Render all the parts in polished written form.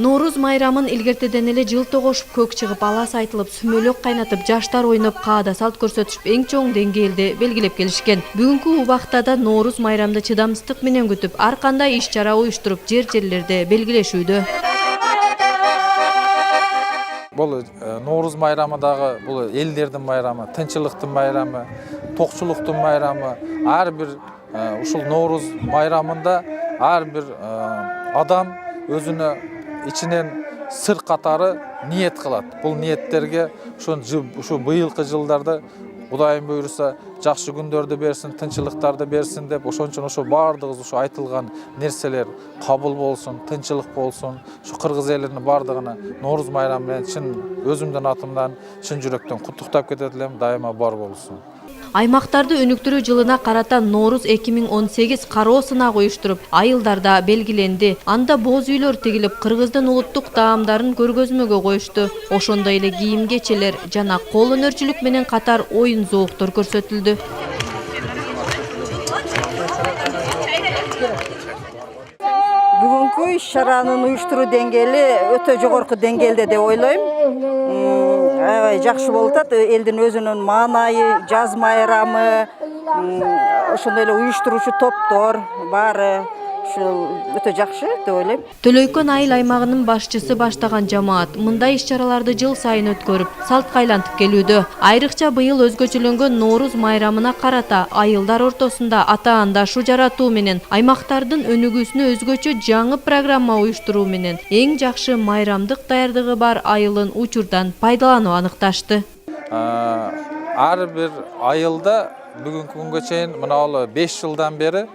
Nooruz майрамын илгертеден эле жылтоо кошуп, көк чыгып, алас айтылып, сүмөлөк кайнатып, жаштар ойноп, каада салт көрсөтүшүп, эң чоң деңгээлде белгилеп келишкен. Бүгүнкү убакта да Nooruz майрамды чыдамсыздык менен күтүп, ар кандай иш-чара уюштуруп, жерлерде белгилешүүдө. Бұл Nooruz майрамы дагы бул элдердин майрамы, тынчылыктын майрамы, токчулуктун майрамы. Ар бир ушул Nooruz майрамында ар бир адам өзүнө ичинен сыр катары ниет кылат. Бул ниеттерге ушу быйылкы жылдарда Кудайым буйруса жакшы күндөрдү берсин, тынчылыктарды берсин деп, ошон үчүн ошо бардыгыбыз ушу айтылган нерселер кабыл болсун, тынчылык болсун. Ушу кыргыз элинин бардыгына Nooruz майрамы менен чын өзүмдүн атымдан чын жүрөктөн куттуктап кетет элем, дайыма бар болсун. Аймактарды өнүктүрүү жылына карата Nooruz 2018 кароо сынак уюштуруп, айылдарда белгиленди. Анда боз үйлөр тигилип, кыргыздын улуттук таамдарын көргөзмөгө коюшту. Ошондой эле кийим-кечелер жана кол өнөрчүлүк менен катар оюн зооктор көрсөтүлдү. Бүгүнкү иш-чаранын уюштуруу деңгээли өтө жогорку деңгээлде деп ойлойм. Аябай жакшы болуп атат. Элдин өзүнүн маанайы, жаз майрамы, ошондой эле уюштуруучу топтор баары өтө жакшы деп ойлойм. Төлөйкөн айыл аймагынын башчысы баштаган жамаат мындай иш-чараларды жыл сайын өткөрүп, салтка айлантып келүүдө. Айрыкча быйыл өзгөчөлөнгөн Nooruz майрамына карата айылдар ортосунда ата-андашуу жаратуу менен аймактардын өнүгүүсүнө өзгөчө жаңы программа уюштуруу менен эң жакшы майрамдык даярдыгы бар айылын учурдан пайдалануу аныкташты. Ар бир айылда бүгүнкү күнгө чейин мына 5 жылдан бери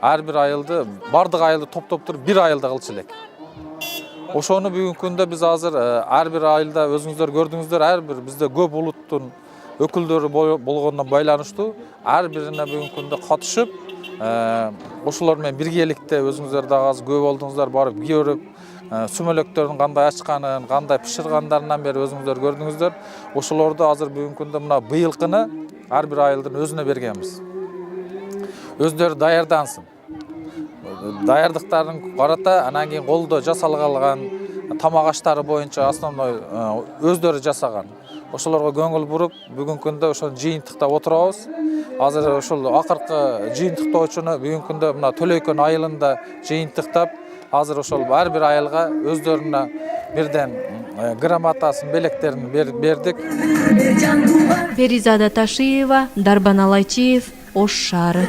ар бир айылды, бардык айылды топтоп туруп бир айылда кылчу элек. Ошону бүгүнкү күндө биз азыр ар бир айылда өзүңүздөр көрдүңүздөр, ар бир бизде көп улуттун өкүлдөрү болгондон байланыштуу ар бирине бүгүнкү күндө катышып, ошолор менен биргеликте өзүңүздөр дагы аз көп болдуңуздар, барып көрүп, сүмөлөктөрдүн кандай ачканын, кандай пышыргандарынан бери өзүңүздөр көрдүңүздөр. Ошолорду азыр бүгүнкү күндө мына быйылкыны ар бир айылдын өзүнө бергенбиз. Өздөрү даярдансын. Даярдыктарын карата, анан кийин колдо жасалган тамак аштары боюнча основной өздөрү жасаган. Ошолорго көңүл буруп, бүгүнкү күндө ошол жыйынтыкта отурабыз. Азыр ошол акыркы жыйынтыктоочуну бүгүнкү күндө мына Төлөйкөн айылында жыйынтыктап, азыр ошол ар бир айылга өздөрүнө бирден грамотасын, белектерин бердик. Перизада Ташиева, Дарбан Алайчиев, Ош шаары.